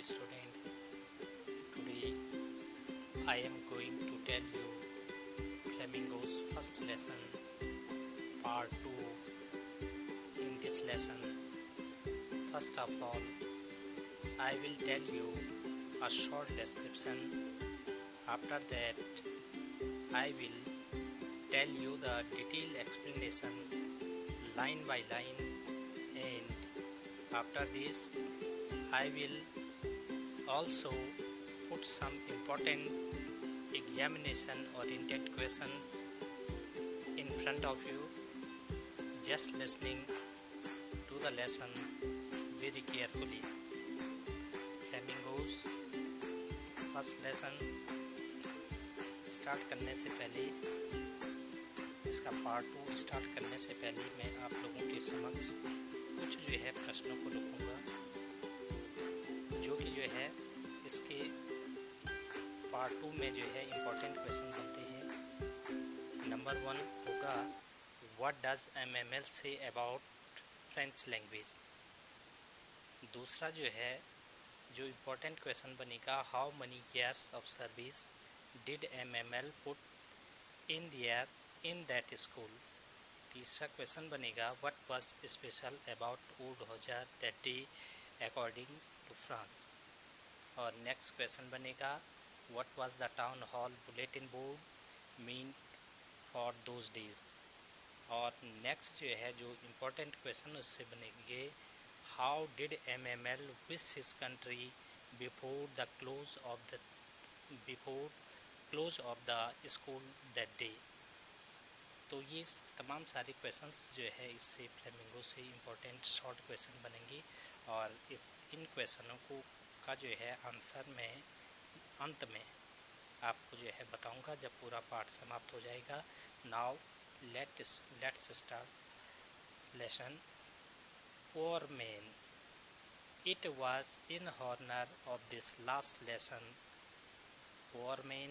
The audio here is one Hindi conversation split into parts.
students. Today I am going to tell you Flamingo's first lesson, part 2. In this lesson, first of all, I will tell you a short description. After that, I will tell you the detailed explanation line by line, and after this I will also put some important examination oriented questions in front of you. Just listening to the lesson very carefully. Flamingos first lesson start करने से पहले, इसका पार्ट 2 स्टार्ट करने से पहले मैं आप लोगों के समक्ष कुछ जो है प्रश्नों को रखूँगा, जो कि जो है इसके पार्ट 2 में जो है इम्पोर्टेंट क्वेश्चन बनते हैं। नंबर 1 होगा, what does MML say about French language. दूसरा जो है जो इम्पोर्टेंट क्वेश्चन बनेगा, how many years of service did MML put in that school. तीसरा क्वेश्चन बनेगा, what was special about old Hauser that day according to France. और नेक्स्ट क्वेश्चन बनेगा, what was the town hall bulletin board mean for those days. और नेक्स्ट जो है जो इम्पोर्टेंट क्वेश्चन उससे बनेंगे, how did MML wish his country before close of the school that day. तो ये तमाम सारे क्वेश्चंस जो है इससे फ्लेमिंगो से इम्पोर्टेंट शॉर्ट क्वेश्चन बनेंगे, और इन क्वेश्चनों को का जो है आंसर में अंत में आपको जो है बताऊंगा जब पूरा पार्ट समाप्त हो जाएगा। Now let's start lesson. Poor man. It was in honor of this last lesson. Poor man.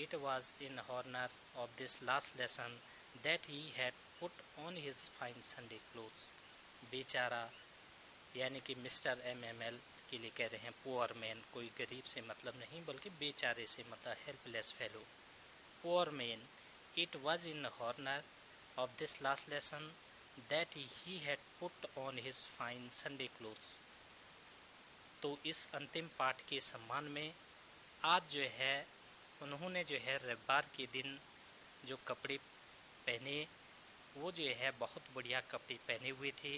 It was in honor of this last lesson that he had put on his fine Sunday clothes. बेचारा यानी कि मिस्टर MML के लिए कह रहे हैं पुअर मैन, कोई गरीब से मतलब नहीं बल्कि बेचारे से मतलब helpless fellow. Poor man, it was in Horner of this last lesson that he had put on his fine Sunday clothes. तो इस अंतिम पाठ के सम्मान में आज जो है उन्होंने जो है रविवार के दिन जो कपड़े पहने वो जो है बहुत बढ़िया कपड़े पहने हुए थे।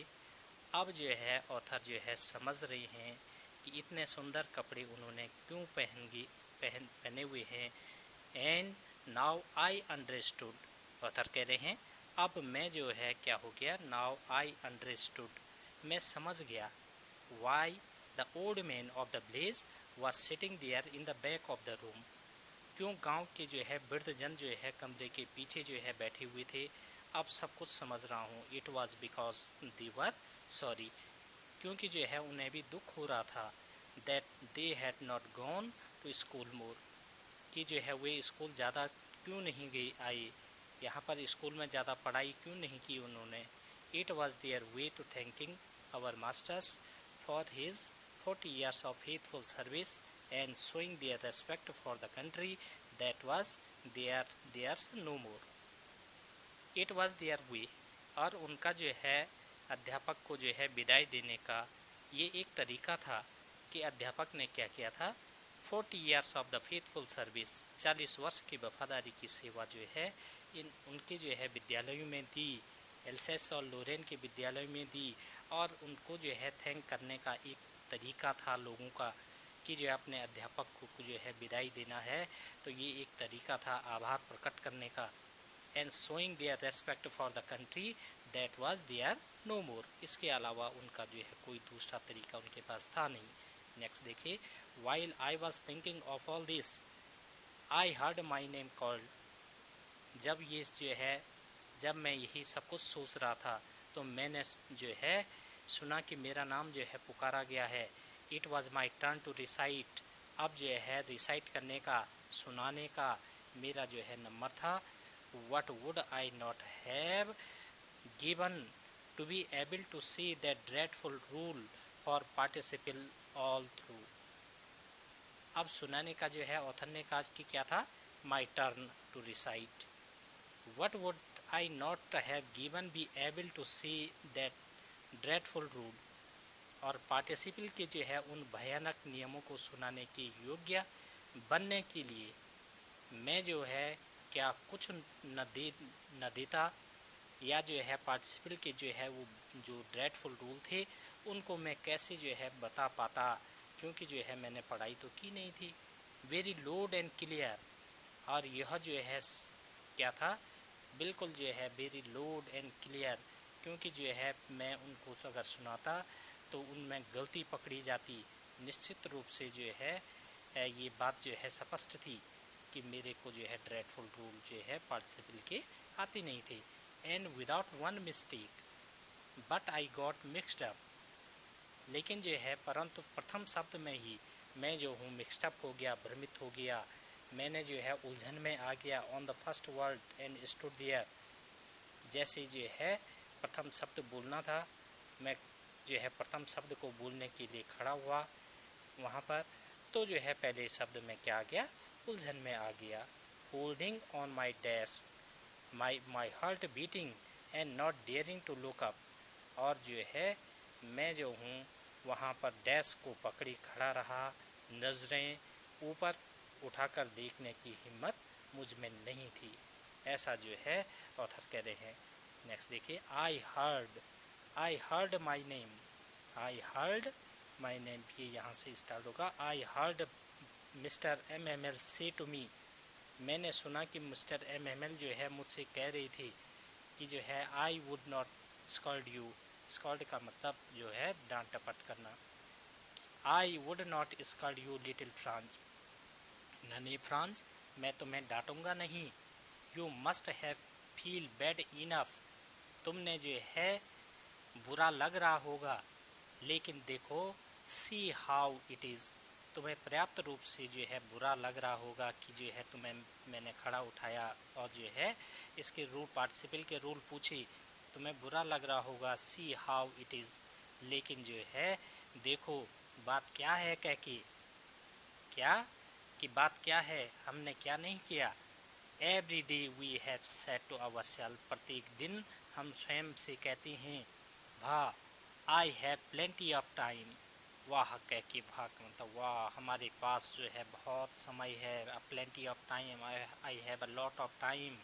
अब जो है ऑथर जो है समझ रहे हैं कि इतने सुंदर कपड़े उन्होंने क्यों पहने हुए हैं। And now I understood, author कह रहे हैं अब मैं जो है क्या हो गया, नाउ आई अंडरस्टूड, मैं समझ गया, why the old man of the village was sitting there in the back of the room. क्यों गांव के जो है वृद्धजन जो है कमरे के पीछे जो है बैठे हुए थे। अब सब कुछ समझ रहा हूँ। It was because they were sorry, क्योंकि जो है उन्हें भी दुख हो रहा था, that they had not gone to school more, कि जो है वे स्कूल ज़्यादा क्यों नहीं गए आए, यहाँ पर स्कूल में ज़्यादा पढ़ाई क्यों नहीं की उन्होंने। It was their way to thanking our masters for his 40 years of faithful service and showing their respect for the country that was theirs no more. It was their way, और उनका जो है अध्यापक को जो है विदाई देने का ये एक तरीका था कि अध्यापक ने क्या किया था, 40 years of the faithful service, 40 वर्ष की वफादारी की सेवा जो है उनके जो है विद्यालयों में दी, एल्सेस और लोरेन के विद्यालयों में दी। और उनको जो है थैंक करने का एक तरीका था लोगों का कि जो अपने अध्यापक को जो है विदाई देना है, तो ये एक तरीका था आभार प्रकट करने का। And showing their respect for the country that was there no more, इसके अलावा उनका जो है कोई दूसरा तरीका उनके पास था नहीं। नेक्स्ट देखिए, while I was thinking of all this I heard my name called. जब मैं यही सब कुछ सोच रहा था तो मैंने जो है सुना कि मेरा नाम जो है पुकारा गया है। It was my turn to recite, अब जो है रिसाइट करने का, सुनाने का मेरा जो है नंबर था। What would I not have given to be able to see that dreadful rule for participle all through. अब सुनाने का जो है ऑथर ने कहा कि क्या था, my turn to recite, what would I not have given be able to see that dreadful rule, और पार्टिसिपल के जो है उन भयानक नियमों को सुनाने के योग्य बनने के लिए मैं जो है क्या कुछ न देता, या जो है पार्टिसिपल के जो है वो जो ड्रेडफुल रूल थे उनको मैं कैसे जो है बता पाता, क्योंकि जो है मैंने पढ़ाई तो की नहीं थी। वेरी लोड एंड क्लियर, और यह जो है क्या था, बिल्कुल जो है वेरी लोड एंड क्लियर, क्योंकि जो है मैं उनको अगर सुनाता तो उनमें गलती पकड़ी जाती। निश्चित रूप से जो है ये बात जो है स्पष्ट थी कि मेरे को जो है ड्रेडफुल रूल जो है पार्टिसिपल के आते नहीं थे। And without one mistake but I got mixed up, लेकिन जो है परंतु प्रथम शब्द में ही मैं जो हूँ मिक्सड अप हो गया, भ्रमित हो गया, मैंने जो है उलझन में आ गया। On the first word and stood there, जैसे जो है प्रथम शब्द बोलना था, मैं जो है प्रथम शब्द को बोलने के लिए खड़ा हुआ वहाँ पर, तो जो है पहले शब्द में क्या आ गया, उलझन में आ गया। Holding on my desk, my heart beating and not daring to look up, और जो है मैं जो हूँ वहाँ पर डेस्क को पकड़ी खड़ा रहा, नज़रें ऊपर उठाकर देखने की हिम्मत मुझ में नहीं थी, ऐसा जो है ऑथर कह रहे हैं। नेक्स्ट देखिए, I heard my name, I heard my name, ये यहाँ से स्टार्ट होगा। आई हर्ड मिस्टर MML से टू मी, मैंने सुना कि मिस्टर MML जो है मुझसे कह रही थी कि जो है I would not scold you, scold का मतलब जो है डांट टपट करना। I would not scold you little France, नन्ही फ्रांस, मैं तुम्हें डांटूंगा नहीं। You must have feel bad enough, तुमने जो है बुरा लग रहा होगा, लेकिन देखो सी हाउ इट इज़, तुम्हें पर्याप्त रूप से जो है बुरा लग रहा होगा कि जो है तुम्हें मैंने खड़ा उठाया, और जो है इसके रूल पार्टिसिपल के रूल पूछे, तुम्हें बुरा लग रहा होगा, सी हाउ इट इज़, लेकिन जो है देखो बात क्या है, कह के क्या कि बात क्या है, हमने क्या नहीं किया। Every day we have set to our self, प्रत्येक दिन हम स्वयं से कहते हैं, वाह I have plenty of time, वाह कह के वाह का मतलब वाह हमारे पास जो है बहुत समय है, plenty of time, I have a lot of time,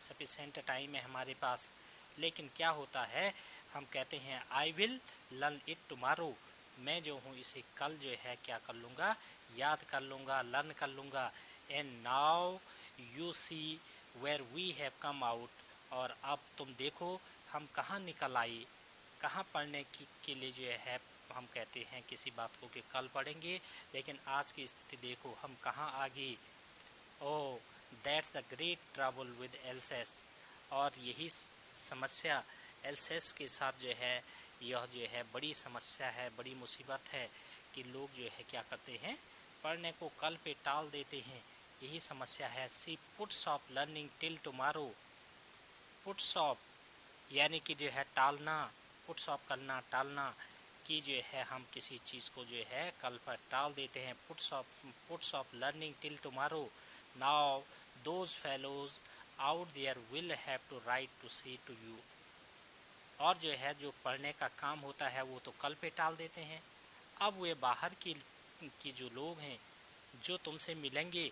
sufficient time है हमारे पास। लेकिन क्या होता है, हम कहते हैं I will learn it tomorrow, मैं जो हूँ इसे कल जो है क्या कर लूँगा, याद कर लूँगा, लर्न कर लूँगा। And now you see where we have come out, और अब तुम देखो हम कहाँ निकल आए, कहाँ पढ़ने के लिए जो है हम कहते हैं किसी बात को कि कल पढ़ेंगे, लेकिन आज की स्थिति देखो हम कहाँ आ गए। Oh that's the great trouble with else's, और यही समस्या एल्सेस के साथ जो है, यह जो है बड़ी समस्या है, बड़ी मुसीबत है कि लोग जो है क्या करते हैं, पढ़ने को कल पे टाल देते हैं, यही समस्या है। She puts off learning till tomorrow, puts off यानी कि जो है टालना, पुट्स ऑफ करना, टालना, कि जो है हम किसी चीज़ को जो है कल पर टाल देते हैं। Puts off learning till tomorrow, now those fellows out there will have to right to say to you, और जो है जो पढ़ने का काम होता है वो तो कल पे टाल देते हैं। अब वे बाहर की जो लोग हैं जो तुमसे मिलेंगे,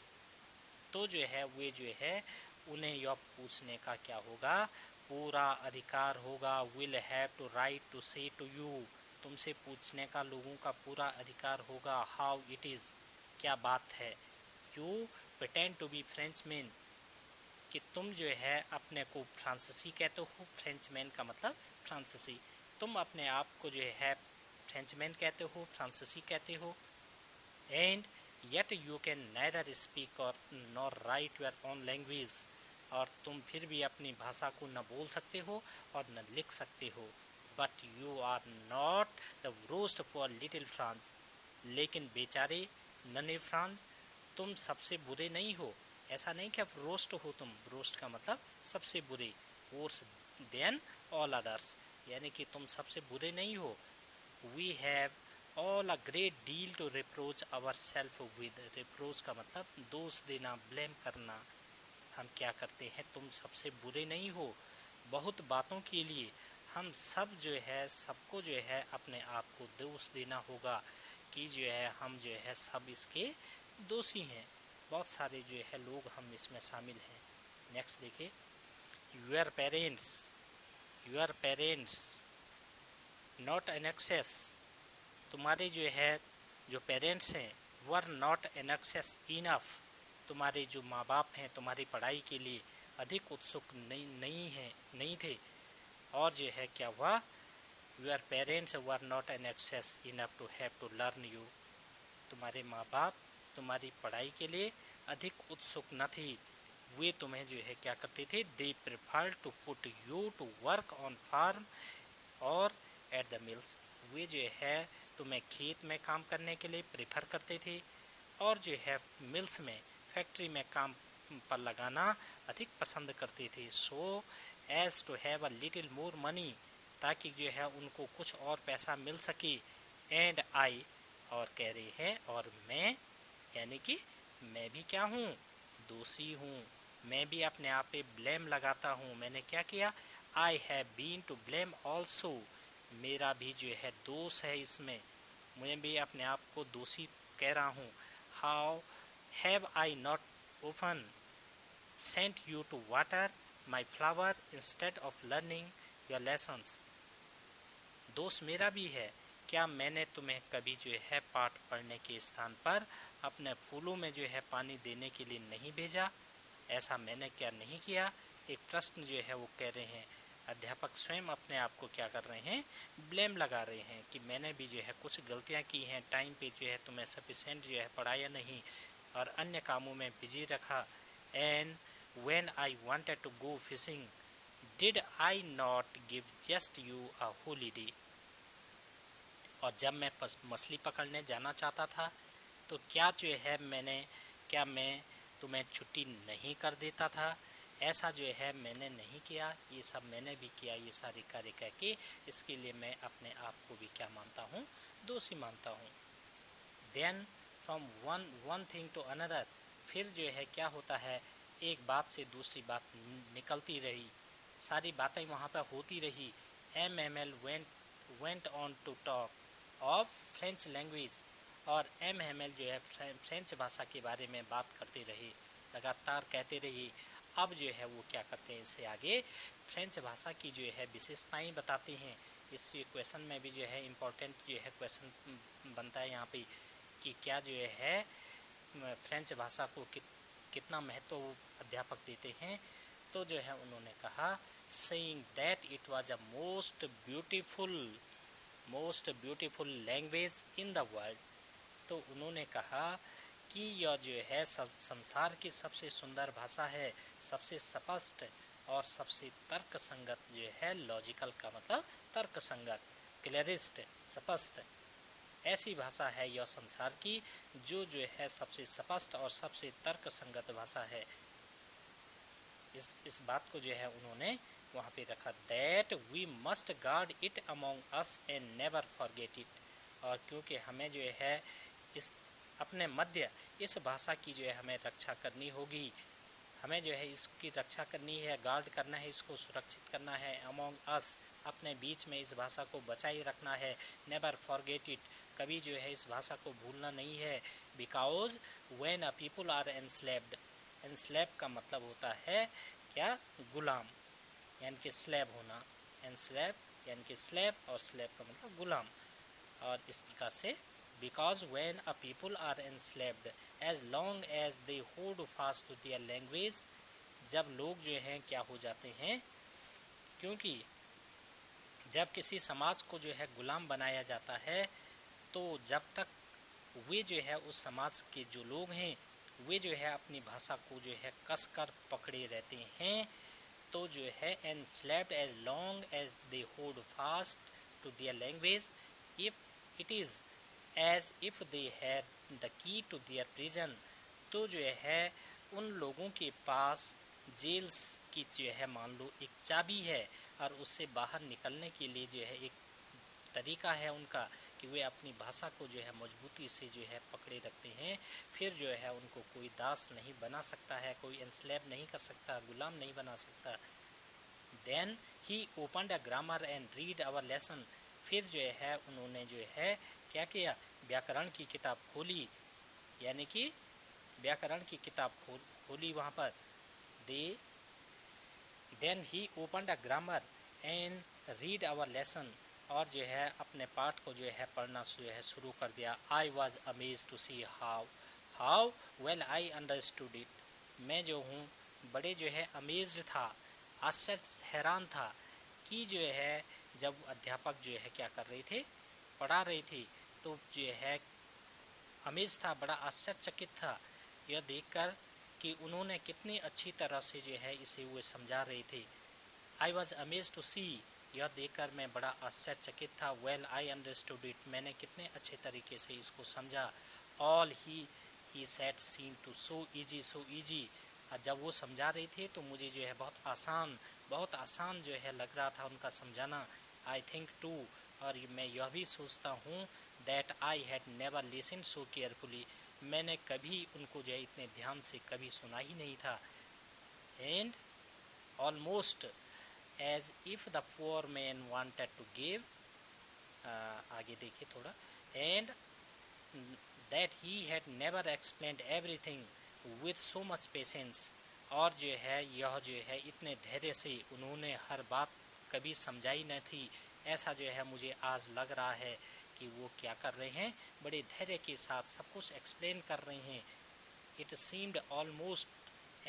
तो जो है वे जो है उन्हें यह पूछने का क्या होगा, पूरा अधिकार होगा। Will have to right to say to you, तुमसे पूछने का लोगों का पूरा अधिकार होगा। हाउ इट इज़, क्या बात है। You pretend to be Frenchman, कि तुम जो है अपने को फ्रांसीसी कहते हो, फ्रेंचमैन का मतलब फ्रांसीसी, तुम अपने आप को जो है फ्रेंचमैन कहते हो, फ्रांसीसी कहते हो। And yet you can neither speak or nor write your own language, और तुम फिर भी अपनी भाषा को न बोल सकते हो और न लिख सकते हो। But you are not the roast for little France, लेकिन बेचारे नन्हे फ्रांस, तुम सबसे बुरे नहीं हो। ऐसा नहीं कि अब रोस्ट हो तुम, रोस्ट का मतलब सबसे बुरे, वर्स देन ऑल अदर्स, यानी कि तुम सबसे बुरे नहीं हो। We have all a great deal to reproach our self with. Reproach का मतलब दोष देना, ब्लेम करना। हम क्या करते हैं, तुम सबसे बुरे नहीं हो, बहुत बातों के लिए हम सब जो है, सबको जो है अपने आप को दोष देना होगा कि जो है हम जो है सब इसके दोषी हैं। बहुत सारे जो है लोग हम इसमें शामिल हैं। नेक्स्ट देखिए, your parents, your parents not an access. तुम्हारे जो है जो पेरेंट्स हैं were not an access enough. तुम्हारे जो माँ बाप हैं तुम्हारी पढ़ाई के लिए अधिक उत्सुक नहीं थे। और जो है क्या हुआ, your parents were not an access enough to have to learn you. तुम्हारे माँ बाप तुम्हारी पढ़ाई के लिए अधिक उत्सुक न थी, वे तुम्हें जो है क्या करते थे, they prefer to put you to work on farm और एट द मिल्स। वे जो है तुम्हें खेत में काम करने के लिए प्रेफर करते थे और जो है मिल्स में, फैक्ट्री में काम पर लगाना अधिक पसंद करते थे। So as to have a little more money, ताकि जो है उनको कुछ और पैसा मिल सके। एंड आई, और कह रहे हैं और मैं, यानी कि मैं भी क्या हूँ, दोषी हूँ। मैं भी अपने आप पे ब्लेम लगाता हूँ। मैंने क्या किया, I have been to blame also. मेरा भी जो है दोष है इसमें, मैं भी अपने आप को दोषी कह रहा हूँ। How have I not often sent you to water my flower instead of learning your lessons। दोष मेरा भी है, क्या मैंने तुम्हें कभी जो है पाठ पढ़ने के स्थान पर अपने फूलों में जो है पानी देने के लिए नहीं भेजा? ऐसा मैंने क्या नहीं किया? एक प्रश्न जो है वो कह रहे हैं। अध्यापक स्वयं अपने आप को क्या कर रहे हैं, ब्लेम लगा रहे हैं कि मैंने भी जो है कुछ गलतियां की हैं, टाइम पे जो है तुम्हें सफिशेंट जो है पढ़ाया नहीं और अन्य कामों में बिजी रखा। And when I wanted to go fishing did I not give just you a holiday. और जब मैं मछली पकड़ने जाना चाहता था तो क्या जो है क्या मैं तुम्हें छुट्टी नहीं कर देता था? ऐसा जो है मैंने नहीं किया, ये सब मैंने भी किया, ये सारे कार्य कह के इसके लिए मैं अपने आप को भी क्या मानता हूँ, दोषी मानता हूँ। Then from one thing to another, फिर जो है क्या होता है, एक बात से दूसरी बात निकलती रही, सारी बातें वहाँ पर होती रही। MML went on to talk of French language, और MML जो है फ्रेंच भाषा के बारे में बात करते रहे, लगातार कहते रहे। अब जो है वो क्या करते हैं, इससे आगे फ्रेंच भाषा की जो है विशेषताएं बताते हैं। इस क्वेश्चन में भी जो है इम्पोर्टेंट जो है क्वेश्चन बनता है यहाँ पे कि क्या जो है फ्रेंच भाषा को कितना महत्व अध्यापक देते हैं। तो जो है उन्होंने कहा, saying that it was a most beautiful language in the world. तो उन्होंने कहा कि यह जो है संसार की सबसे सुंदर भाषा है, सबसे स्पष्ट और सबसे तर्क संगत जो है, लॉजिकल का मतलब तर्क संगत, क्लियरिस्ट, स्पष्ट, ऐसी भाषा है यह संसार की जो है सबसे स्पष्ट और सबसे तर्क संगत भाषा है। इस बात को जो है उन्होंने वहाँ पे रखा, that we must guard it among us and never forget it. और क्योंकि हमें जो है इस अपने मध्य इस भाषा की जो है हमें रक्षा करनी होगी, हमें जो है इसकी रक्षा करनी है, गार्ड करना है, इसको सुरक्षित करना है। अमोंग अस, अपने बीच में इस भाषा को बचाए रखना है। नेवर फॉरगेट इट, कभी जो है इस भाषा को भूलना नहीं है। Because when a people are enslaved, enslave का मतलब होता है क्या, गुलाम, यानी कि स्लेव होना, एनस्लेव यानी कि स्लेव, और स्लेव का मतलब गुलाम। और इस प्रकार से because when a people are enslaved as long as they hold fast to their language, जब लोग जो हैं क्या हो जाते हैं, क्योंकि जब किसी समाज को जो है गुलाम बनाया जाता है तो जब तक वे जो है उस समाज के जो लोग हैं वे जो है अपनी भाषा को जो है कसकर पकड़े रहते हैं, तो जो है enslaved as long as they hold fast to their language, if it is as if they had the key to their prison, तो जो है उन लोगों के पास जेल की जो है मान लो एक चाबी है और उससे बाहर निकलने के लिए जो है एक तरीका है उनका कि वे अपनी भाषा को जो है मजबूती से जो है पकड़े रखते हैं, फिर जो है उनको कोई दास नहीं बना सकता है, कोई एनस्लेव नहीं कर सकता, गुलाम नहीं बना सकता। Then he opened a grammar and read our lesson, फिर जो है उन्होंने जो है क्या किया, व्याकरण की किताब खोली, यानी कि व्याकरण की किताब खोली वहाँ पर। Then he opened a grammar and read our lesson, और जो है अपने पाठ को जो है पढ़ना जो है शुरू कर दिया। I was amaze to see how well I understood it, मैं जो हूँ बड़े जो है अमेज्ड था, आश्चर्य हैरान था कि जो है जब अध्यापक जो है क्या कर रहे थे, पढ़ा रहे थे, तो जो है अमेज था, बड़ा आश्चर्यचकित था यह देखकर कि उन्होंने कितनी अच्छी तरह से जो है इसे वो समझा रहे थे। आई वॉज अमेज टू सी, यह देखकर मैं बड़ा आश्चर्यचकित था। वेल आई अंडरस्टूड इट, मैंने कितने अच्छे तरीके से इसको समझा। All he said seem to so easy, जब वो समझा रहे थे तो मुझे जो है बहुत आसान जो है लग रहा था उनका समझाना। आई थिंक टू, और मैं यह भी सोचता हूँ that I had never listen so carefully, मैंने कभी उनको जो है इतने ध्यान से कभी सुना ही नहीं था। And almost as if the poor man wanted to give, आगे देखिए थोड़ा, and that he had never explained everything with so much patience, और जो है यह जो है इतने धैर्य से उन्होंने हर बात कभी समझाई न थी, ऐसा जो है मुझे आज लग रहा है कि वो क्या कर रहे हैं, बड़े धैर्य के साथ सब कुछ एक्सप्लेन कर रहे हैं। It seemed almost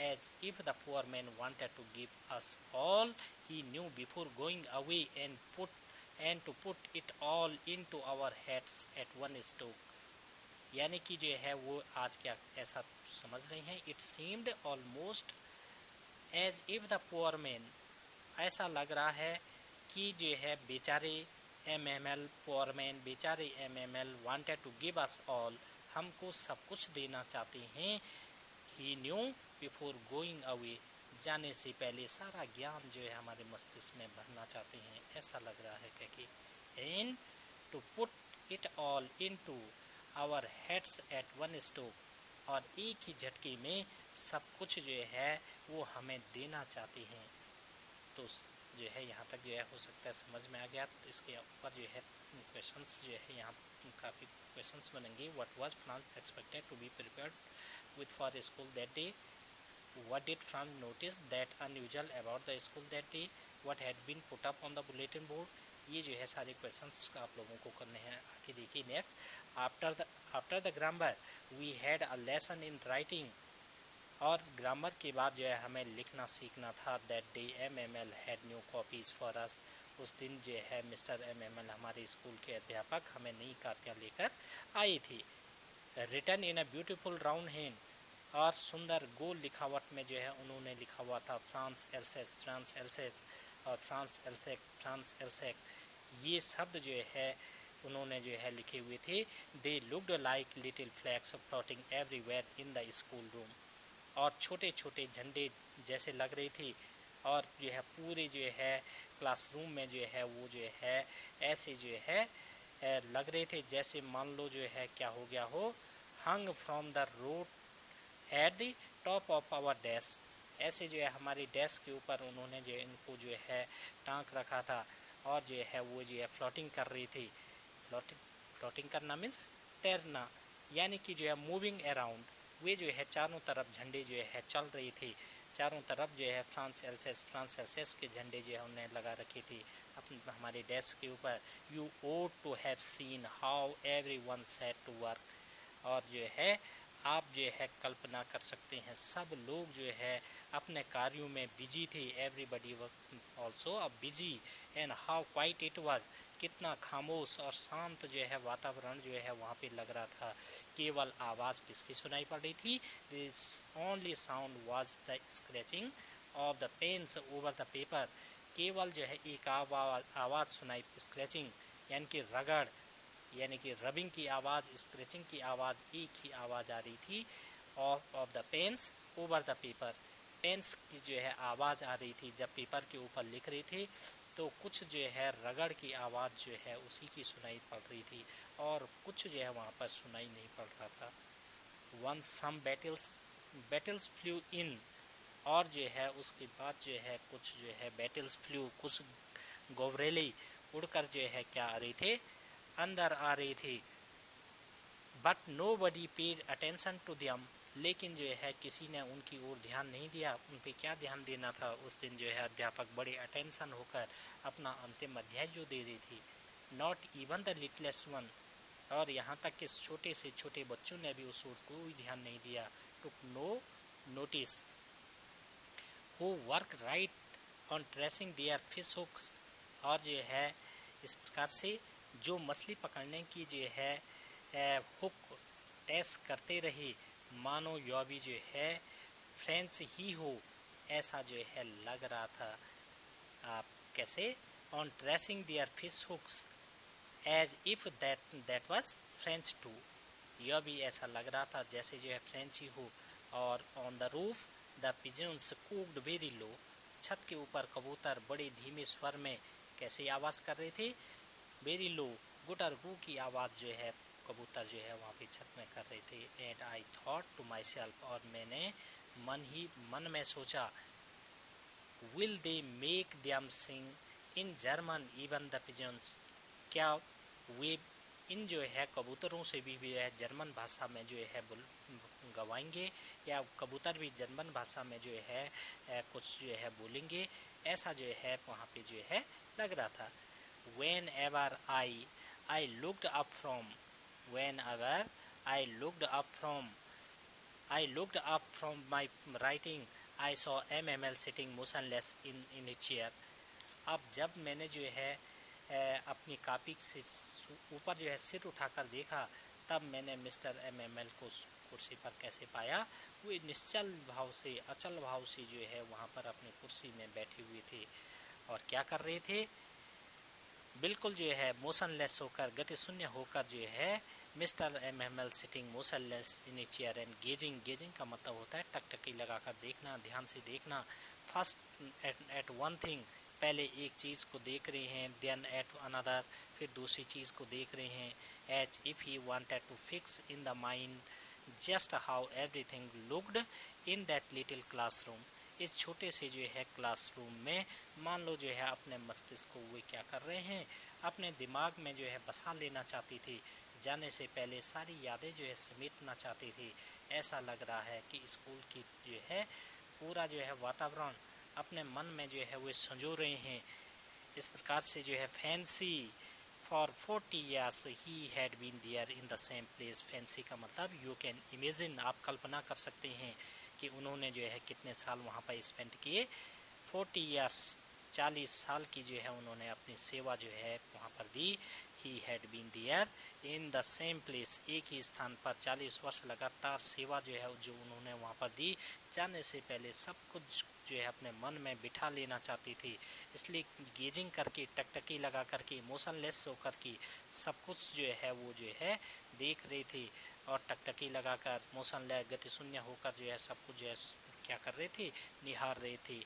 as if the poor man wanted to give us all he knew before going away and to put it all into our heads at one stroke, यानी कि जो है वो आज क्या ऐसा समझ रहे हैं, it seemed almost as if the poor man, ऐसा लग रहा है कि जो है बेचारे MML पुअर मैन, बेचारे MML wanted to give us all, हमको सब कुछ देना चाहते हैं। He knew before going away, जाने से पहले सारा ज्ञान जो है हमारे मस्तिष्क में भरना चाहते हैं, ऐसा लग रहा है कि and to put it all into our heads at one stroke, और एक ही झटके में सब कुछ जो है वो हमें देना चाहते हैं। तो जो है यहाँ तक जो है हो सकता है समझ में आ गया। तो इसके ऊपर जो है क्वेश्चंस जो है यहाँ काफ़ी क्वेश्चंस बनेंगे। What was France expected to be prepared with for a school that day? What did France notice that unusual about the school that day? What had been put up on the bulletin board? ये जो है सारे क्वेश्चंस आप लोगों को करने हैं। आगे देखिए next, after the grammar we had a lesson in writing, और ग्रामर के बाद जो है हमें लिखना सीखना था। That day MML had new copies for us, उस दिन जो है मिस्टर MML हमारे स्कूल के अध्यापक हमें नई कापियाँ लेकर आए थे। Written in a beautiful round hand, और सुंदर गोल लिखावट में जो है उन्होंने लिखा हुआ था फ्रांस एल्सेस और फ्रांस एल्सेक, ये शब्द जो है उन्होंने जो है लिखे हुए थे। They looked like little flags floating everywhere in the school room, और छोटे छोटे झंडे जैसे लग रही थी, और जो है पूरे जो है क्लासरूम में जो है वो जो है ऐसे जो है लग रहे थे जैसे मान लो जो है क्या हो गया हो, hung from the rod at the top of our desk, ऐसे जो है हमारी डेस्क के ऊपर उन्होंने जो इनको जो है टांक रखा था, और जो है वो जो है फ्लोटिंग कर रही थी। फ्लोटिंग करना मीन्स तैरना, यानी कि जो है मूविंग अराउंड, वे जो है चारों तरफ झंडे जो है चल रही थी, चारों तरफ जो है फ्रांस एल्सेस के झंडे जो है उन्हें लगा रखी थी अपने हमारे डेस्क के ऊपर। You ought to have seen how everyone set to work, और जो है आप जो है कल्पना कर सकते हैं सब लोग जो है अपने कार्यों में बिजी थे। एवरीबडी वर्क ऑल्सो अब busy, and how quite it was, कितना खामोश और शांत जो है वातावरण जो है वहाँ पे लग रहा था। केवल आवाज़ किसकी सुनाई पड़ रही थी? This only sound was the scratching of the pens over the paper, केवल जो है एक आवाज़ सुनाई, स्क्रैचिंग यानी कि रगड़, यानी कि रबिंग की आवाज़, स्क्रैचिंग की आवाज़, एक ही आवाज़ आ रही थी। Of the pens over the paper, pens की जो है आवाज़ आ रही थी जब पेपर के ऊपर लिख रहे थे, तो कुछ जो है रगड़ की आवाज़ जो है उसी की सुनाई पड़ रही थी और कुछ जो है वहाँ पर सुनाई नहीं पड़ रहा था। Once some battles flew in, और जो है उसके बाद जो है कुछ जो है battles flew, कुछ गोवरेले उड़कर जो है क्या आ रहे थे, अंदर आ रहे थे। But nobody paid attention to them, लेकिन जो है किसी ने उनकी ओर ध्यान नहीं दिया। उन पे क्या ध्यान देना था, उस दिन जो है अध्यापक बड़े अटेंशन होकर अपना अंतिम अध्याय जो दे रही थी। Not even the littlest one, और यहाँ तक कि छोटे से छोटे बच्चों ने भी उस ओर कोई ध्यान नहीं दिया। Took no notice, who work right on tracing their fish hooks, और जो है इस प्रकार से जो मछली पकड़ने की जो है हुक टेस्ट करते रहे, मानो यह भी जो है फ्रेंच ही हो, ऐसा जो है लग रहा था। आप कैसे, on tracing their fish hooks as if that was French too, यह भी ऐसा लग रहा था जैसे जो है फ्रेंच ही हो। और on the roof the pigeons cooed very low, छत के ऊपर कबूतर बड़े धीमे स्वर में कैसे आवाज़ कर रहे थे, वेरी लो, गुटर गू की आवाज़ जो है कबूतर जो है वहाँ पे छत में कर रहे थे। And I thought to my self, और मैंने मन में सोचा, will they make them sing in German even the pigeons, क्या वे इन जो है कबूतरों से भी है जर्मन भाषा में जो है गवाएंगे, या कबूतर भी जर्मन भाषा में जो है कुछ जो है बोलेंगे, ऐसा जो है वहाँ पे जो है लग रहा था। Whenever I looked up from, whenever I looked up from my writing, I saw MML sitting motionless in a chair. अब जब मैंने जो है अपनी कॉपी से ऊपर जो है सिर उठाकर देखा, तब मैंने मिस्टर MML को कुर्सी पर कैसे पाया, वे निश्चल भाव से, अचल भाव से जो है वहाँ पर अपनी कुर्सी में बैठे हुए थे और क्या कर रहे थे, बिल्कुल जो है मोशनलेस होकर, गति शून्य होकर जो है mister MML sitting motionless in a chair and gazing का मतलब होता है टकटकी लगाकर देखना, ध्यान से देखना। फर्स्ट एट वन थिंग, पहले एक चीज़ को देख रहे हैं, देन एट अनदर, फिर दूसरी चीज़ को देख रहे हैं, as if he wanted to fix in the mind just how everything looked in that little classroom. इस छोटे से जो है क्लासरूम में मान लो जो है अपने मस्तिष्क को वे क्या कर रहे हैं, अपने दिमाग में जो है बसा लेना चाहती थी, जाने से पहले सारी यादें जो है समेटना चाहती थी। ऐसा लग रहा है कि स्कूल की जो है पूरा जो है वातावरण अपने मन में जो है वे संजो रहे हैं। इस प्रकार से जो है fancy for 40 years he had been there in the same place. Fancy का मतलब यू कैन इमेजिन, आप कल्पना कर सकते हैं कि उन्होंने जो है कितने साल वहाँ पर स्पेंड किए। 40 years, 40 साल की जो है उन्होंने अपनी सेवा जो है वहाँ पर दी। He had been there in the same place, एक ही स्थान पर 40 वर्ष लगातार सेवा जो है जो उन्होंने वहाँ पर दी। जाने से पहले सब कुछ जो है अपने मन में बिठा लेना चाहती थी, इसलिए गेजिंग करके, टकटकी लगा करके, मोशनलेस होकर के सब कुछ जो है वो जो है देख रहे थे और टकटकी लगाकर मोशनलेस, गति शून्य होकर जो है सब कुछ जो है क्या कर रहे थे, निहार रहे थे।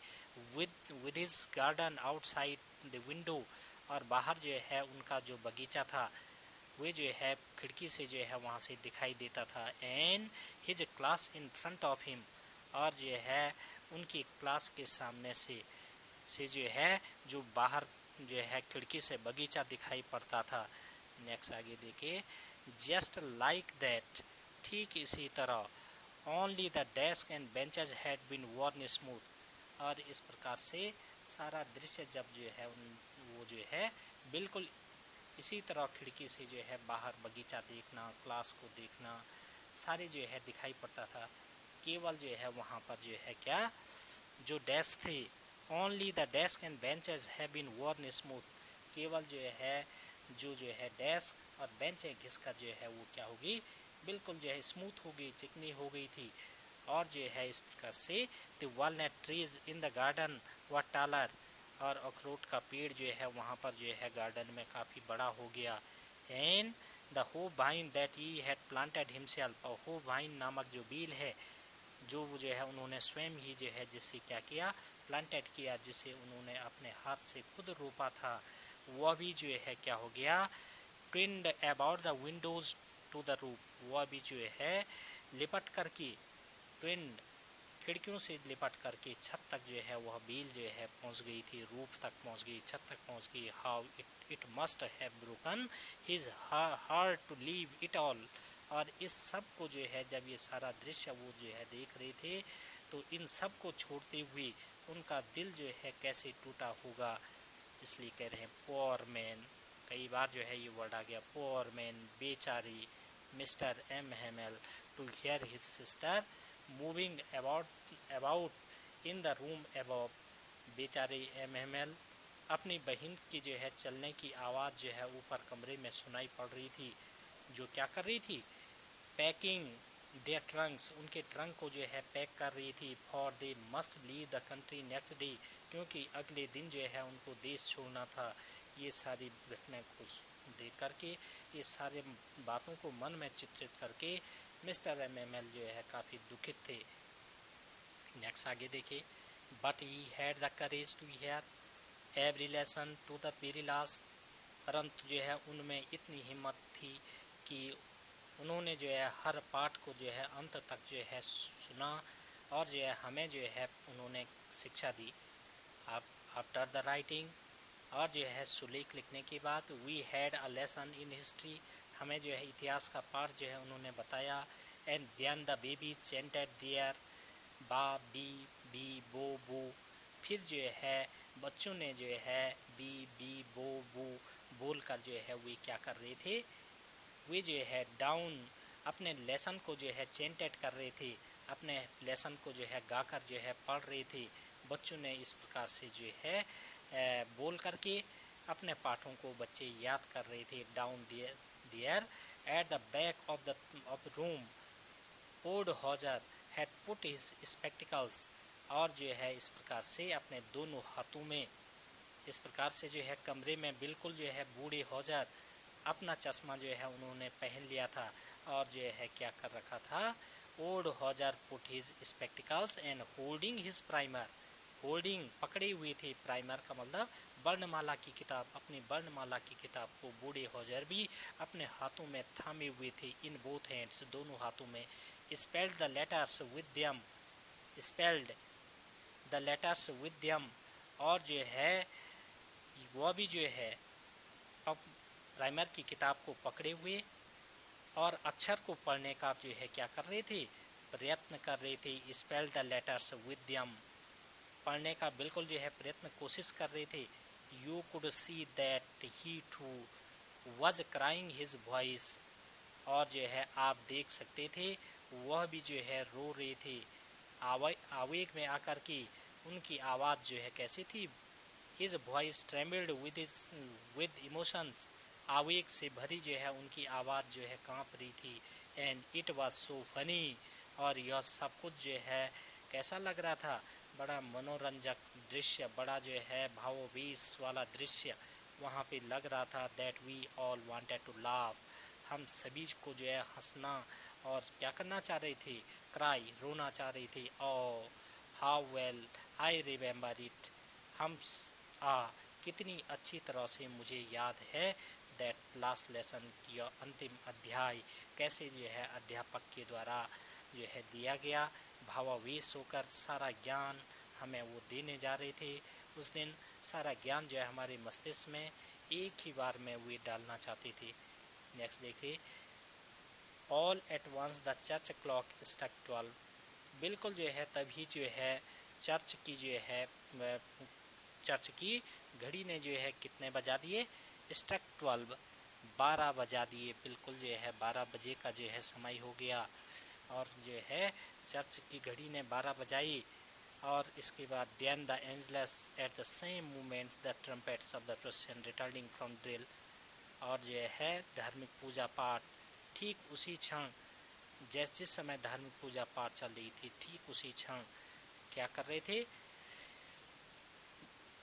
With his garden outside the window, और बाहर जो है उनका जो बगीचा था वे जो है खिड़की से जो है वहाँ से दिखाई देता था। And his class in front of him, और जो है उनकी क्लास के सामने से जो है जो बाहर जो है खिड़की से बगीचा दिखाई पड़ता था। नेक्स्ट आगे देखिए, जस्ट लाइक दैट, ठीक इसी तरह, only the desk and benches had been worn smooth, और इस प्रकार से सारा दृश्य जब जो है वो जो है बिल्कुल इसी तरह खिड़की से जो है बाहर बगीचा देखना, क्लास को देखना, सारे जो है दिखाई पड़ता था। केवल जो है वहाँ पर जो है क्या, जो डेस्क थे, only the desk and benches have been worn smooth, केवल जो है डेस्क और बेंच घिसकर जो है वो क्या होगी, बिल्कुल जो है स्मूथ हो गई, चिकनी हो गई थी। और जो है इस प्रकार से the walnut trees in the garden व टालर, और अखरोट का पेड़ जो है वहाँ पर जो है गार्डन में काफ़ी बड़ा हो गया। एंड द हो wine that he had planted himself, और हो वाइन नामक जो बील है जो जो है उन्होंने स्वयं ही जो है जिससे क्या किया, प्लांटेड किया, जिसे उन्होंने अपने हाथ से खुद रोपा था, वह भी जो है क्या हो गया, twined about the windows to the roof, वह भी जो है लिपट करके, ट्विंड खिड़कियों से लिपट करके छत तक जो है वह बील जो है पहुंच गई थी, रूफ तक पहुंच गई, छत तक पहुंच गई। How it must have broken his heart to leave it all. और इस सब को जो है जब ये सारा दृश्य वो जो है देख रहे थे, तो इन सब को छोड़ते हुए उनका दिल जो है कैसे टूटा होगा। इसलिए कह रहे हैं पोअर मैन, कई बार जो है ये वर्ड आ गया, पोअर मैन, बेचारी Mister M Hamel, to hear his sister moving about in the room above. बेचारे एम हेमल, अपनी बहन की जो है चलने की आवाज़ जो है ऊपर कमरे में सुनाई पड़ रही थी, जो क्या कर रही थी, पैकिंग देयर ट्रंक्स, उनके ट्रंक को जो है पैक कर रही थी, for they must leave the country next day, क्योंकि अगले दिन जो है उनको देश छोड़ना था। ये सारी घटना को देख करके, ये सारे बातों को मन में चित्रित करके मिस्टर एम जो है काफ़ी दुखित थे। नेक्स्ट आगे देखिए, but he had the courage to hear every lesson to the very last, परंतु जो है उनमें इतनी हिम्मत थी कि उन्होंने जो है हर पाठ को जो है अंत तक जो है सुना, और जो है हमें जो है उन्होंने शिक्षा दी। आफ्टर द राइटिंग, और जो है सुलेख लिखने के बाद, we had a lesson in history, हमें जो है इतिहास का पाठ जो है उन्होंने बताया। And then the baby chanted their ba be bo bo, फिर जो है बच्चों ने जो है बी बो बो बोल कर जो है वे क्या कर रहे थे, वे जो है डाउन अपने लेसन को जो है चेंटेड कर रहे थे, अपने लेसन को जो है गाकर जो है पढ़ रहे थे। बच्चों ने इस प्रकार से जो है बोल करके अपने पाठों को बच्चे याद कर रहे थे। Down there at the back of the room old Hauser had put his spectacles, और जो है इस प्रकार से अपने दोनों हाथों में, इस प्रकार से जो है कमरे में बिल्कुल जो है बूढ़े हौजर अपना चश्मा जो है उन्होंने पहन लिया था, और जो है क्या कर रखा था, old Hauser put his spectacles and holding his primer, holding पकड़े हुए थे, प्राइमर का मतलब वर्णमाला की किताब, अपनी वर्णमाला की किताब को बूढ़े हौजर भी अपने हाथों में थामे हुए थे, इन बोथ हैंड्स, दोनों हाथों में। Spelled the letters with them, spelled the letters with them, और जो है वह भी जो है प्राइमर की किताब को पकड़े हुए और अक्षर को पढ़ने का जो है क्या कर रहे थे, प्रयत्न कर रहे थे। Spell the letters with them, पढ़ने का बिल्कुल जो है प्रयत्न कोशिश कर रहे थे। You could see that he too was crying his voice, और जो है आप देख सकते थे वह भी जो है रो रहे थे, आवेग में आकर के उनकी आवाज़ जो है कैसी थी, his voice trembled with emotions, आवेग से भरी जो है उनकी आवाज़ जो है कांप रही थी। And it was so funny, और यह सब कुछ जो है कैसा लग रहा था, बड़ा मनोरंजक दृश्य, बड़ा जो है भावोवेश वाला दृश्य वहाँ पे लग रहा था। That we all wanted to laugh, हम सभी को जो है हंसना और क्या करना चाह रहे थे, क्राई, रोना चाह रहे थे। Oh how well I remember it, हम कितनी अच्छी तरह से मुझे याद है, दैट लास्ट लेसन की अंतिम अध्याय कैसे जो है अध्यापक के द्वारा जो है दिया गया, भावावेश होकर सारा ज्ञान हमें वो देने जा रहे थे। उस दिन सारा ज्ञान जो है हमारे मस्तिष्क में एक ही बार में वे डालना चाहते थे। नेक्स्ट देखिए, all at once the church clock struck 12, बिल्कुल जो है तभी जो है चर्च की जो है चर्च की घड़ी ने जो है कितने बजा दिए, स्ट्रक 12, 12 बजा दिए, बिल्कुल जो है 12 बजे का जो है समय हो गया, और जो है चर्च की घड़ी ने 12 बजाई। और इसके बाद then the angels at the same moment the trumpets of the procession returning from drill, और जो है धार्मिक पूजा पाठ ठीक उसी क्षण, जिस समय धार्मिक पूजा पाठ चल रही थी ठीक उसी क्षण क्या कर रहे थे,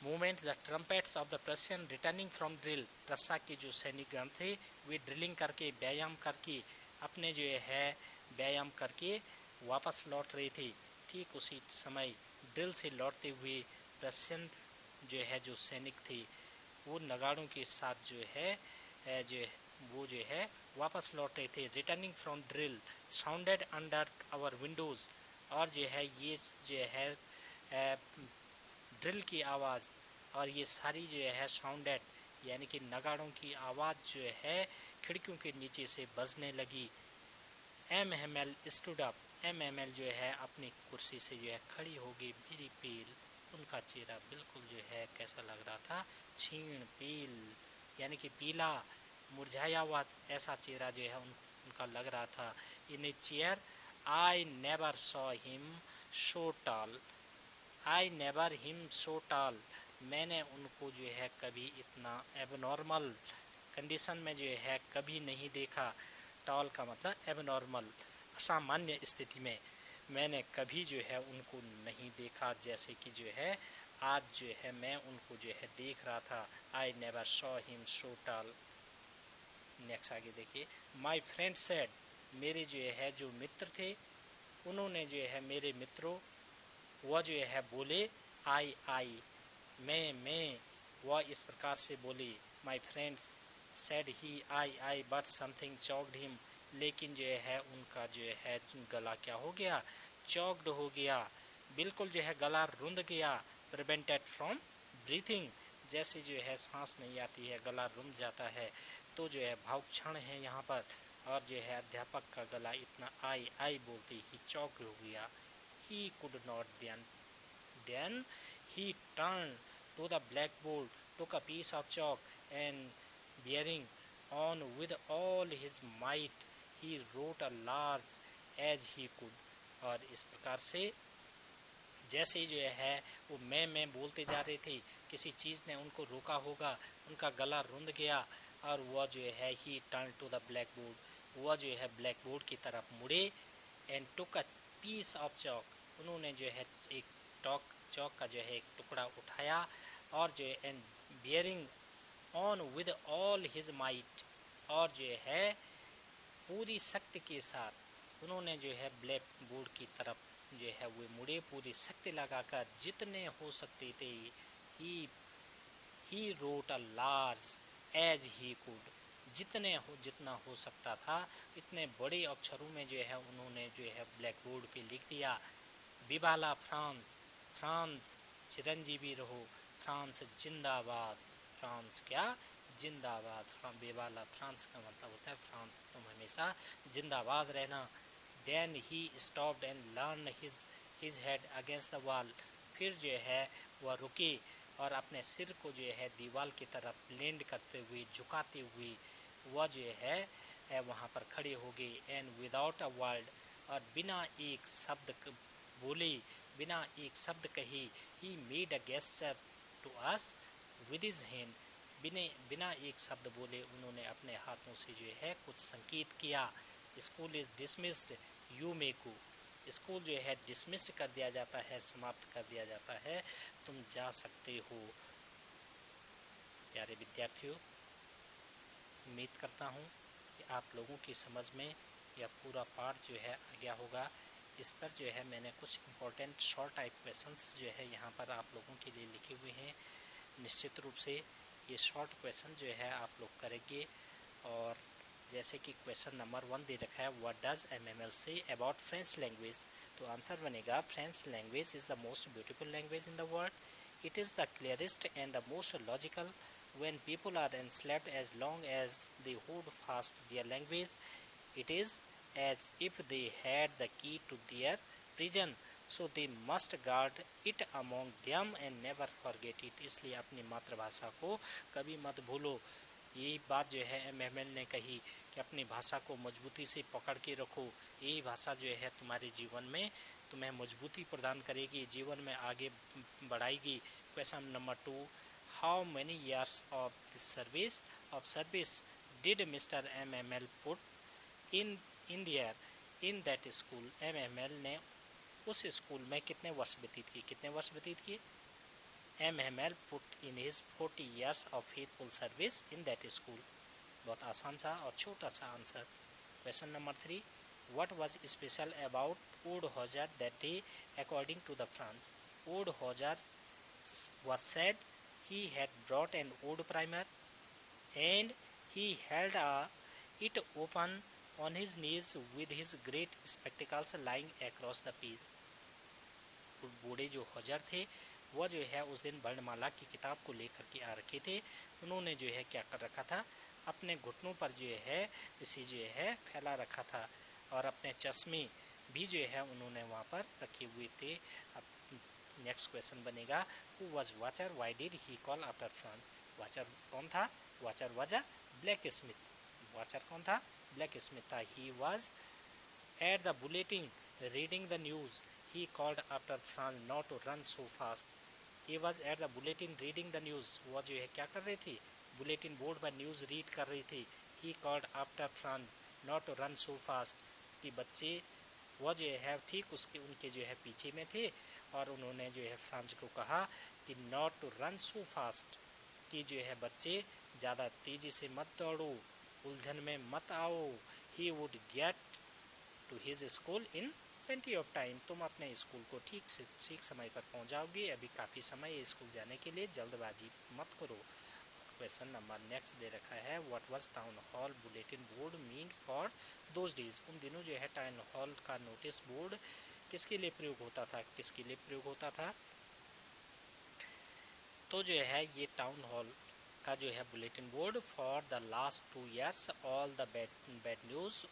movement the trumpets of the Prussian returning from drill, Prussia के जो सैनिकगण थे वे ड्रिलिंग करके व्यायाम करके अपने जो है व्यायाम करके वापस लौट रहे थे। ठीक उसी समय ड्रिल से लौटते हुए प्रसन्न जो सैनिक थे वो नगाड़ों के साथ जो है वापस लौट रहे थे। Returning from drill sounded under our windows, और ये जो है ड्रिल की आवाज़ और ये सारी साउंडेड यानी कि नगाड़ों की आवाज़ खिड़कियों के नीचे से बजने लगी। एमएमएल स्टूड अप, एमएमएल अपनी कुर्सी से खड़ी हो गई। मेरी पील, उनका चेहरा बिल्कुल कैसा लग रहा था, छीण पील यानी कि पीला मुरझाया हुआ ऐसा चेहरा उनका लग रहा था। In a chair I never saw him so tall, I never him so tall, मैंने उनको कभी इतना एबनॉर्मल कंडीशन में कभी नहीं देखा। टॉल का मतलब एबनॉर्मल, असामान्य स्थिति में मैंने कभी उनको नहीं देखा, जैसे कि आज मैं उनको देख रहा था। आई never saw him so toll. Next आगे देखिए, माई फ्रेंड सेड, मेरे जो मित्र थे उन्होंने मेरे मित्रों वह बोले, आई मैं, वह इस प्रकार से बोले। My friends said he I but something choked him, लेकिन उनका गला क्या हो गया, चॉक्ड हो गया, बिल्कुल गला रुंध गया। प्रिवेंटेड फ्रॉम ब्रीथिंग, जैसे सांस नहीं आती है गला रुंध जाता है, तो भावक्षण है यहाँ पर। और अध्यापक का गला इतना आई बोलते ही चौक हो गया। He could not then he turned to the blackboard, took a piece of chalk, and bearing on with all his might, he wrote a large as he could. और इस प्रकार से जैसे वो मैं बोलते जा रहे थे, किसी चीज़ ने उनको रोका होगा, उनका गला रुंध गया, और वह he turn to the blackboard, वह ब्लैक बोर्ड की तरफ मुड़े। And took a piece of chalk, उन्होंने एक चॉक का एक टुकड़ा उठाया, और and bearing on with all his might, और पूरी शक्ति के साथ उन्होंने ब्लैक बोर्ड की तरफ वो मुड़े, पूरी शक्ति लगाकर जितने हो सकते थे। He wrote a large as he could, जितना हो सकता था इतने बड़े अक्षरों में उन्होंने ब्लैक बोर्ड पे लिख दिया। विवाला फ्रांस, फ्रांस चिरंजीवी रहो, फ्रांस जिंदाबाद, फ्रांस क्या जिंदाबाद, विवाला फ्रांस का मतलब होता है फ्रांस तुम हमेशा जिंदाबाद रहना। Then he stopped and learn his head against the wall, फिर वह रुके और अपने सिर को दीवार की तरफ लेंड करते हुए, झुकाते हुए वह वहाँ पर खड़े हो गए। एंड विदाउट अ वर्ड, और बिना एक शब्द बोले, बिना एक शब्द कहे, he made a gesture to us with his hand, बिना एक शब्द बोले उन्होंने अपने हाथों से कुछ संकेत किया। School is dismissed, you may go, school dismissed कर दिया जाता है, समाप्त कर दिया जाता है, तुम जा सकते हो। प्यारे विद्यार्थियों, उम्मीद करता हूँ कि आप लोगों की समझ में यह पूरा पाठ आ गया होगा। इस पर मैंने कुछ इम्पोर्टेंट शॉर्ट टाइप क्वेश्चंस यहाँ पर आप लोगों के लिए लिखे हुए हैं। निश्चित रूप से ये शॉर्ट क्वेश्चन आप लोग करेंगे। और जैसे कि क्वेश्चन नंबर 1 दे रखा है, व्हाट डज एमएमएल से अबाउट फ्रेंच लैंग्वेज, तो आंसर बनेगा French language is the most beautiful language in the world, it is the clearest and the most logical, when people are enslaved as long as they hold fast to their language, it is as if they had the key to their prison, so they must guard it among them and never forget it, इसलिए अपनी मातृभाषा को कभी मत भूलो। यही बात एमएमएल ने कही कि अपनी भाषा को मजबूती से पकड़ के रखो, यही भाषा तुम्हारे जीवन में तुम्हें मजबूती प्रदान करेगी, जीवन में आगे बढ़ाएगी। Question number 2, how many years of the service did Mr. MML put in that school? MML ने उस स्कूल में कितने वर्ष व्यतीत किए? MML put in his 40 years of faithful service in that school। बहुत आसान सा और छोटा सा answer. Question number 3, What was special about Oud Hojar that day according to the French? Oud Hojar was said he had brought an oud primer and he held it open on his knees with his great spectacles lying across the page. बूढ़े जो हौजर थे वह जो है उस दिन वर्णमाला की किताब को लेकर के आ रखे थे। उन्होंने जो है क्या कर रखा था, अपने घुटनों पर जो है इसे जो है फैला रखा था और अपने चश्मे भी जो है उन्होंने वहाँ पर रखे हुए थे। अब नेक्स्ट क्वेश्चन बनेगा, who was Wachter, why did he call after Franz? Wachter कौन था? Wachter was blacksmith. Wachter कौन था? ब्लैक स्मिथ था। He was at the bulletin reading the news, he called after Franz not to run so fast. He was at the bulletin reading the news. वो जो है क्या कर रही थी? बुलेटिन बोर्ड पर न्यूज़ रीड कर रही थी। He called after Franz not to run so fast. कि बच्चे वो जो है ठीक उसके उनके जो है पीछे में थे और उन्होंने जो है फ्रांस को कहा कि not to run so fast, कि जो है बच्चे ज़्यादा तेज़ी से मत दौड़ो, उलझन में मत आओ। He would get to his school in plenty of time. तुम अपने स्कूल को ठीक समय पर पहुंच जाओगे, अभी काफ़ी समय है स्कूल जाने के लिए, जल्दबाजी मत करो। क्वेश्चन नंबर नेक्स्ट दे रखा है, what was town hall bulletin board mean for those days? उन दिनों जो है टाउन हॉल का नोटिस बोर्ड किसके लिए प्रयोग होता था? किसके लिए प्रयोग होता था? तो जो है ये टाउन हॉल का जो है bulletin board, for the last 2 years all the bad news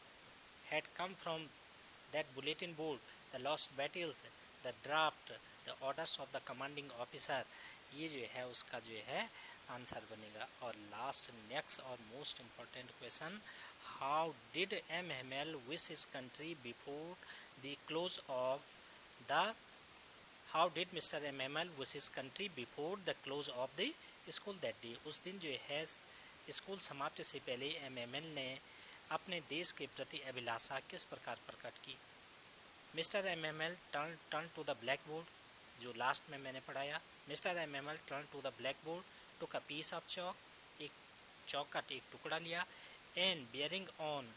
had come from that bulletin board, the lost battles, the draft, the orders of the commanding officer। ये जो है उसका जो है आंसर बनेगा। और लास्ट नेक्स्ट और most important question, how did M Hamel wish his country before the close of the how did mister M Hamel wish his country before the close of the school that day? उस दिन जो है स्कूल समाप्ति से पहले एम हेमेल ने अपने देश के प्रति अभिलाषा किस प्रकार प्रकट की? Mister M Hamel turn to the blackboard, जो लास्ट में मैंने पढ़ाया। Mister M Hamel turn to the blackboard, took a piece of chalk, एक चौक का एक टुकड़ा लिया, and bearing on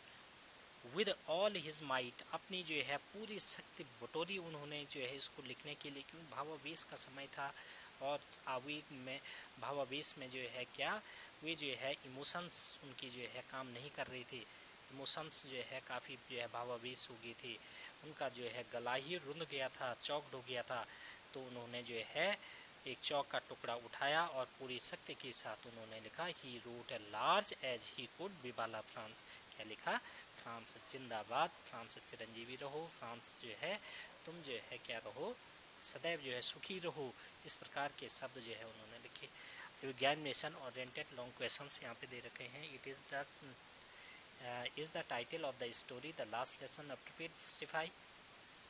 with all his might, अपनी जो है पूरी शक्ति बटोरी उन्होंने जो है इसको लिखने के लिए, क्योंकि भावावेश का समय था और आवेग में भावावेश में जो है क्या वे जो है इमोशंस उनकी जो है काम नहीं कर रही थी। इमोशंस जो है काफ़ी जो है भावावेश हो गए थे, उनका जो है गला ही रुंध गया था, चौकड हो गया था। तो उन्होंने जो है एक चौक का टुकड़ा उठाया और पूरी शक्ति के साथ उन्होंने लिखा, he wrote a large as he could विवाला फ्रांस। क्या लिखा? फ्रांस जिंदाबाद, फ्रांस चिरंजीवी रहो, फ्रांस जो है तुम जो है क्या रहो, सदैव जो है सुखी रहो। इस प्रकार के शब्द जो है उन्होंने लिखे। विज्ञान नेशन ओरिएंटेड लॉन्ग क्वेश्चंस यहाँ पे दे रखे हैं। It is the title of the story the last lesson appropriate justify?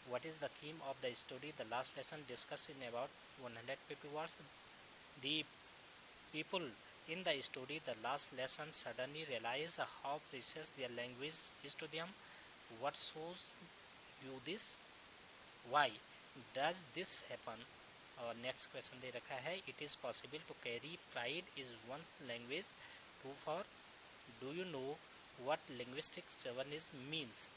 What is the theme of the story? The last lesson discussed in about 150 words. The people in the story, the last lesson, suddenly realize how precious their language is to them. What shows you this? Why does this happen? और नेक्स्ट क्वेश्चन दे रखा है, it is possible to carry pride is one's language too far? Do you know what linguistic challenge means?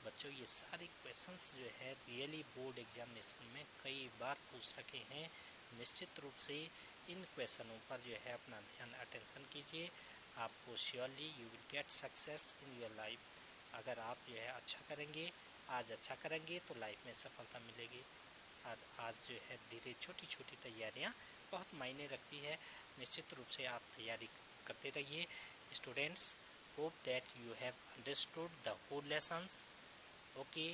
बच्चों ये सारे क्वेश्चंस जो है रियली बोर्ड एग्जामिनेशन में कई बार पूछ रखे हैं। निश्चित रूप से इन क्वेश्चनों पर जो है अपना ध्यान अटेंशन कीजिए, आपको surely you will get success in your life. अगर आप जो है अच्छा करेंगे, आज अच्छा करेंगे तो लाइफ में सफलता मिलेगी। और आज जो है धीरे छोटी छोटी तैयारियां बहुत मायने रखती है। निश्चित रूप से आप तैयारी करते रहिए। Students, hope that you have understood the whole lessons. Okay.